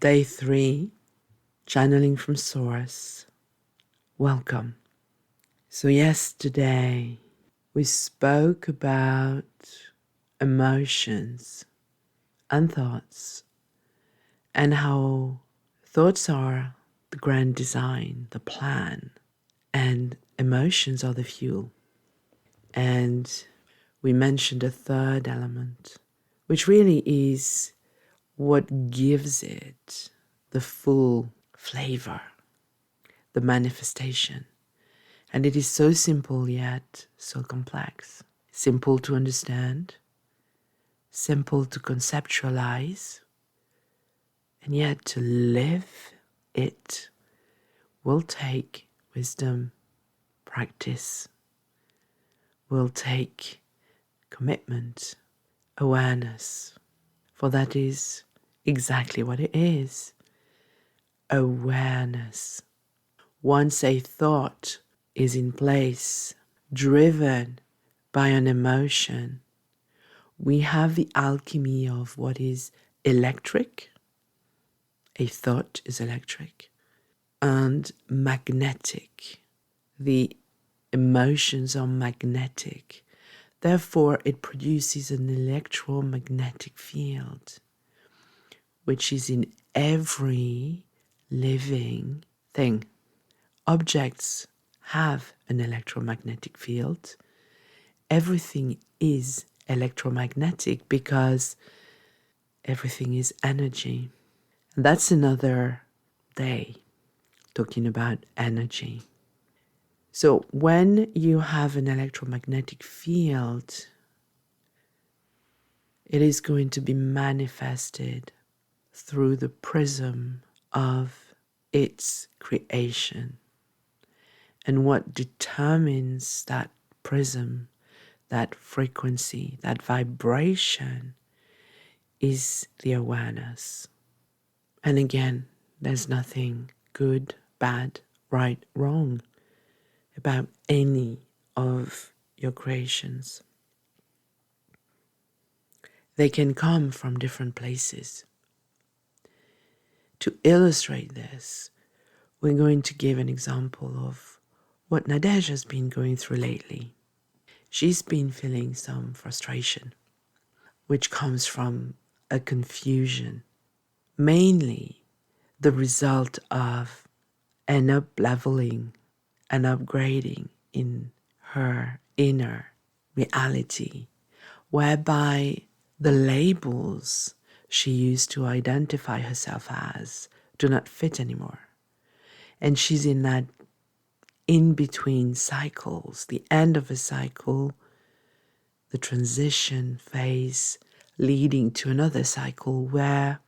Day 3, channeling from Source. Welcome. So yesterday we spoke about emotions and thoughts and how thoughts are the grand design, the plan, and emotions are the fuel. And we mentioned a third element, which really is what gives it the full flavor, the manifestation. And it is so simple yet so complex. Simple to understand, simple to conceptualize, and yet to live it will take wisdom, practice, will take commitment, awareness, for that is exactly what it is. Awareness. Once a thought is in place, driven by an emotion, we have the alchemy of what is electric. A thought is electric. And magnetic. The emotions are magnetic. Therefore, it produces an electromagnetic field, which is in every living thing. Objects have an electromagnetic field. Everything is electromagnetic because everything is energy. And that's another day talking about energy. So when you have an electromagnetic field, it is going to be manifested through the prism of its creation. And what determines that prism, that frequency, that vibration is the awareness. And again, there's nothing good, bad, right, wrong about any of your creations. They can come from different places. To illustrate this, we're going to give an example of what Nadej has been going through lately. She's been feeling some frustration, which comes from a confusion, mainly the result of an up-leveling, an upgrading in her inner reality, whereby the labels she used to identify herself as do not fit anymore. And she's in that in-between cycles, the end of a cycle, the transition phase leading to another cycle where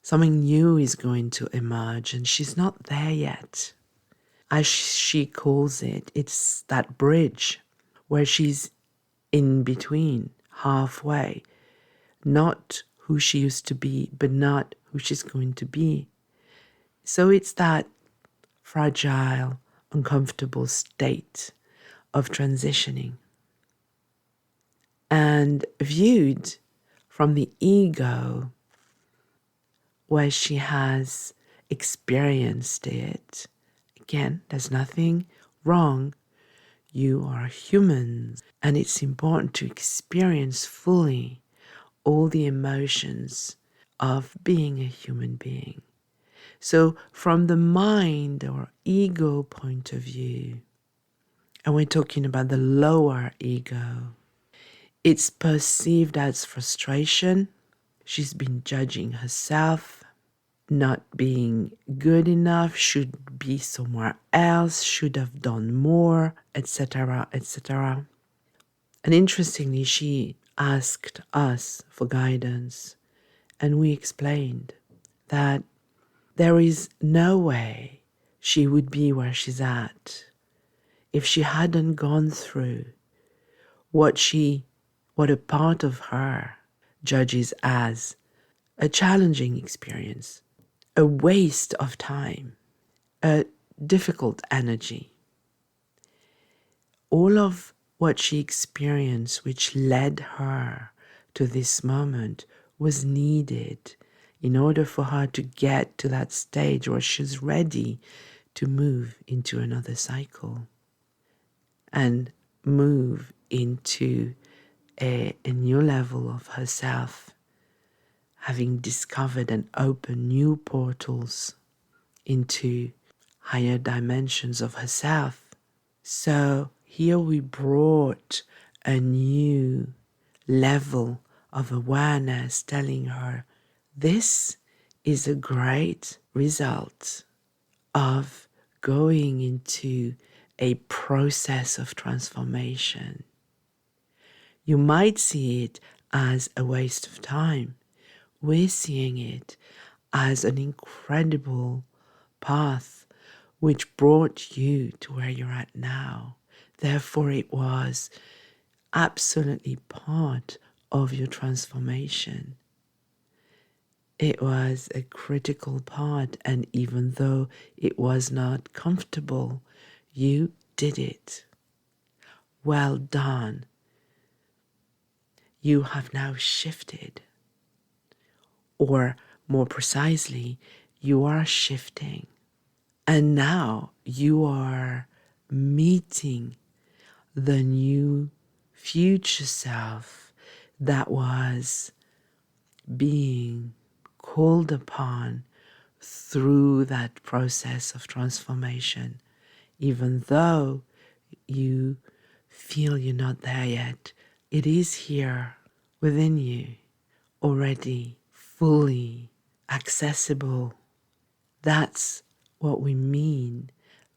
something new is going to emerge and she's not there yet. As she calls it, it's that bridge where she's in between, halfway, not who she used to be, but not who she's going to be. So it's that fragile, uncomfortable state of transitioning. And viewed from the ego, where she has experienced it, again, there's nothing wrong. You are humans, and it's important to experience fully all the emotions of being a human being. So from the mind or ego point of view, and we're talking about the lower ego, it's perceived as frustration. She's been judging herself, not being good enough, should be somewhere else, should have done more, etc., etc. And interestingly, she asked us for guidance, and we explained that there is no way she would be where she's at if she hadn't gone through what a part of her judges as a challenging experience, a waste of time, a difficult energy. All of what she experienced, which led her to this moment, was needed in order for her to get to that stage where she's ready to move into another cycle and move into a new level of herself, having discovered and opened new portals into higher dimensions of herself. So here we brought a new level of awareness, telling her this is a great result of going into a process of transformation. You might see it as a waste of time. We're seeing it as an incredible path which brought you to where you're at now. Therefore, it was absolutely part of your transformation. It was a critical part, and even though it was not comfortable, you did it. Well done. You have now shifted, or more precisely, you are shifting. And now you are meeting the new future self that was being called upon through that process of transformation. Even though you feel you're not there yet, it is here within you, already fully accessible. That's what we mean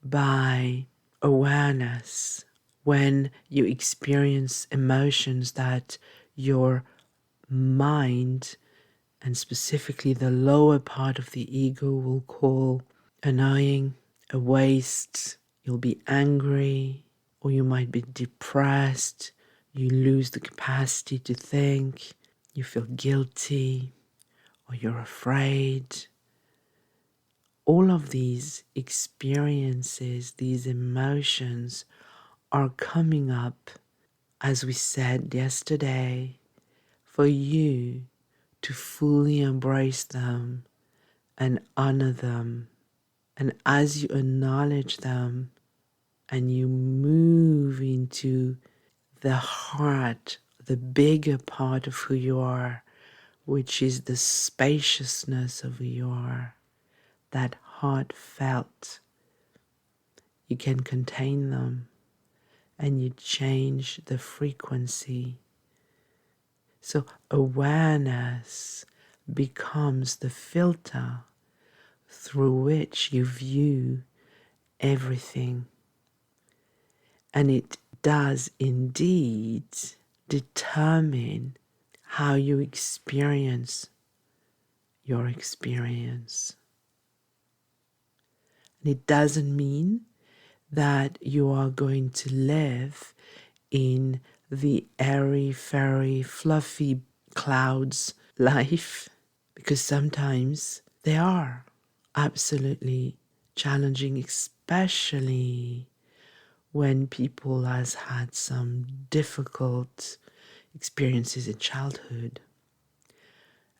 by awareness. When you experience emotions that your mind, and specifically the lower part of the ego, will call annoying, a waste, you'll be angry, or you might be depressed, you lose the capacity to think, you feel guilty, or you're afraid. All of these experiences, these emotions are coming up, as we said yesterday, for you to fully embrace them and honor them. And as you acknowledge them and you move into the heart, the bigger part of who you are, which is the spaciousness of who you are, that heartfelt, you can contain them and you change the frequency. So awareness becomes the filter through which you view everything. And it does indeed determine how you experience your experience. And it doesn't mean that you are going to live in the airy, fairy, fluffy clouds life, because sometimes they are absolutely challenging, especially when people has had some difficult experiences in childhood.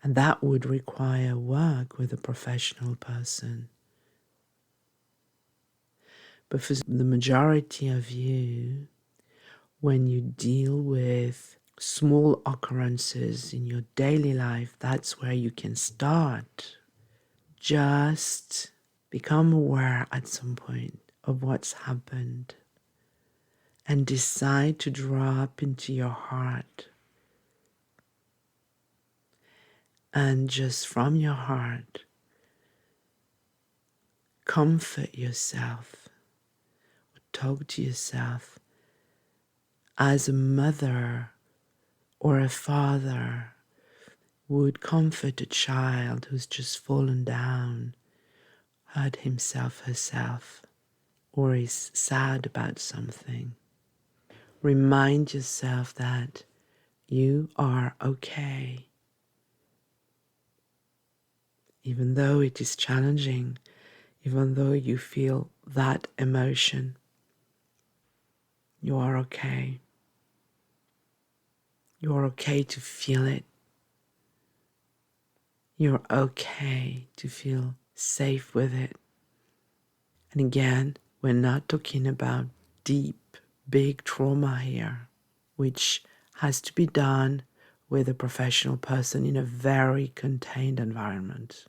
And that would require work with a professional person. But for the majority of you, when you deal with small occurrences in your daily life, that's where you can start. Just become aware at some point of what's happened and decide to drop into your heart. And just from your heart, comfort yourself, or talk to yourself as a mother or a father would comfort a child who's just fallen down, hurt himself, herself, or is sad about something. Remind yourself that you are okay. Even though it is challenging, even though you feel that emotion, you are okay. You are okay to feel it. You're okay to feel safe with it. And again, we're not talking about deep, big trauma here, which has to be done with a professional person in a very contained environment.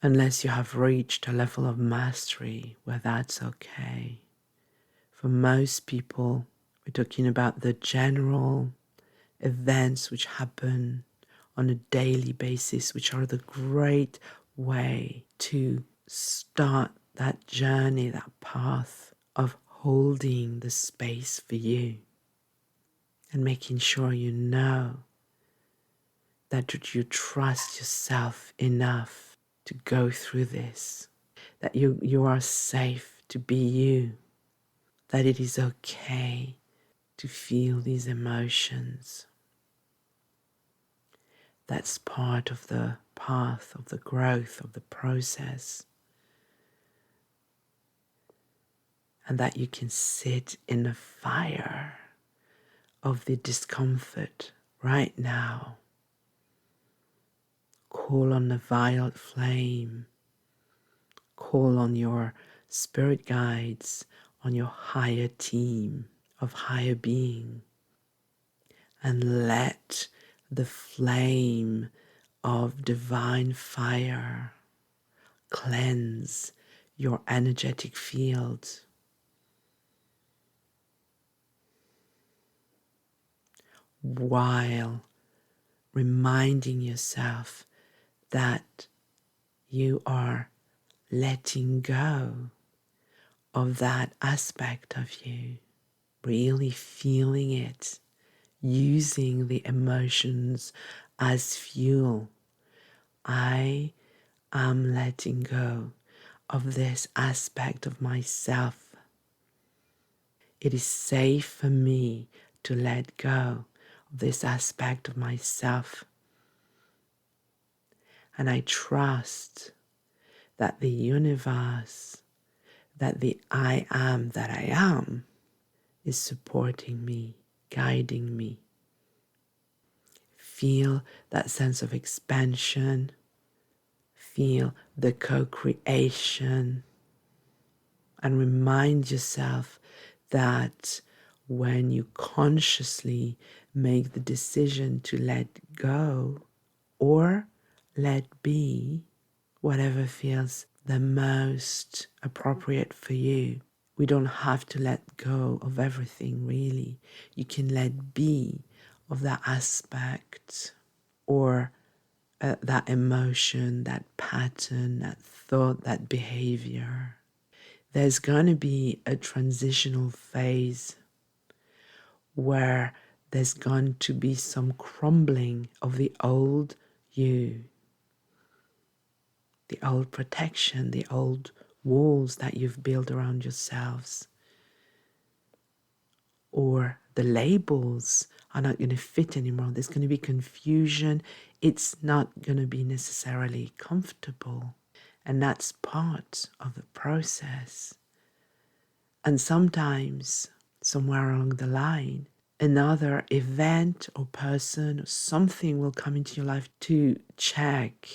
Unless you have reached a level of mastery where that's okay. For most people, we're talking about the general events which happen on a daily basis, which are the great way to start that journey, that path of holding the space for you and making sure you know that you trust yourself enough to go through this, that you are safe to be you, that it is okay to feel these emotions. That's part of the path of the growth of the process. And that you can sit in the fire of the discomfort right now. Call on the violet flame. Call on your spirit guides, on your higher team of higher being. And let the flame of divine fire cleanse your energetic field. While reminding yourself that you are letting go of that aspect of you, really feeling it, using the emotions as fuel. I am letting go of this aspect of myself. It is safe for me to let go of this aspect of myself. And I trust that the universe, that the I am that I am, is supporting me, guiding me. Feel that sense of expansion. Feel the co-creation. And remind yourself that when you consciously make the decision to let go or let be, whatever feels the most appropriate for you. We don't have to let go of everything, really. You can let be of that aspect or that emotion, that pattern, that thought, that behavior. There's going to be a transitional phase where there's going to be some crumbling of the old you, the old protection, the old walls that you've built around yourselves. Or the labels are not going to fit anymore. There's going to be confusion. It's not going to be necessarily comfortable. And that's part of the process. And sometimes, somewhere along the line, another event or person or something will come into your life to check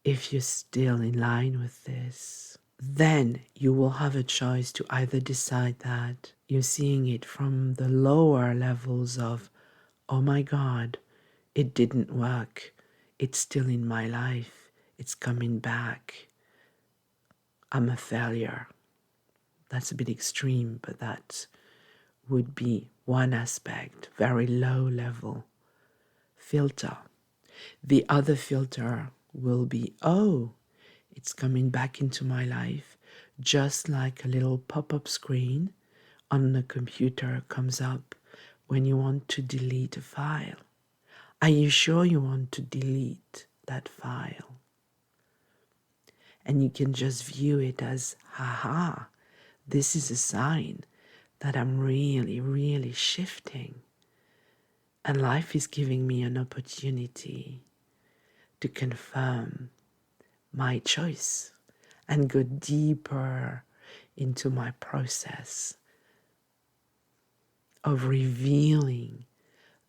if you're still in line with this. Then you will have a choice to either decide that you're seeing it from the lower levels of, oh my God, it didn't work. It's still in my life. It's coming back. I'm a failure. That's a bit extreme, but that would be one aspect, very low level filter. The other filter will be, oh, it's coming back into my life, just like a little pop-up screen on the computer comes up when you want to delete a file. Are you sure you want to delete that file? And you can just view it as, haha, this is a sign that I'm really, really shifting. And life is giving me an opportunity to confirm my choice and go deeper into my process of revealing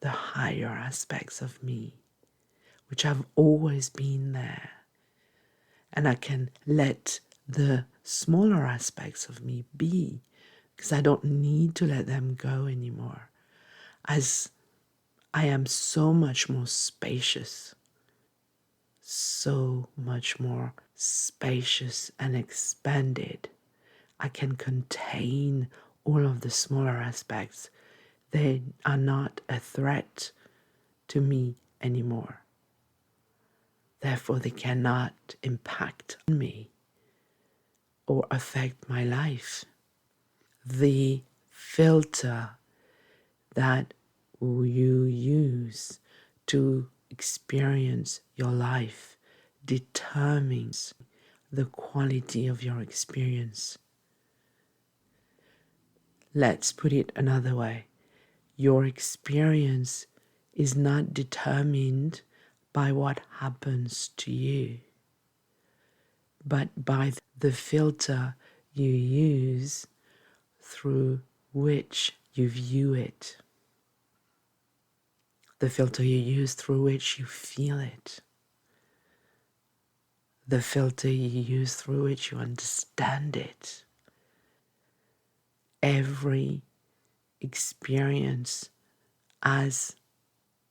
the higher aspects of me, which have always been there. And I can let the smaller aspects of me be, because I don't need to let them go anymore, as I am so much more spacious, so much more spacious and expanded. I can contain all of the smaller aspects. They are not a threat to me anymore. Therefore, they cannot impact me or affect my life. The filter that you use to experience your life determines the quality of your experience. Let's put it another way. Your experience is not determined by what happens to you, but by the filter you use through which you view it, the filter you use through which you feel it, the filter you use through which you understand it. Every experience, as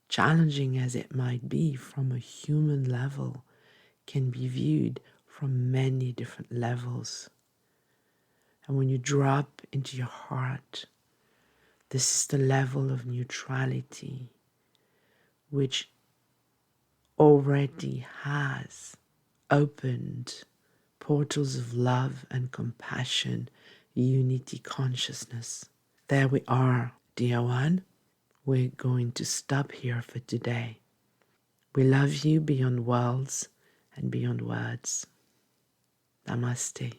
challenging as it might be from a human level, can be viewed from many different levels. And when you drop into your heart, this is the level of neutrality which already has opened portals of love and compassion, unity consciousness. There we are, dear one. We're going to stop here for today. We love you beyond worlds and beyond words. Namaste.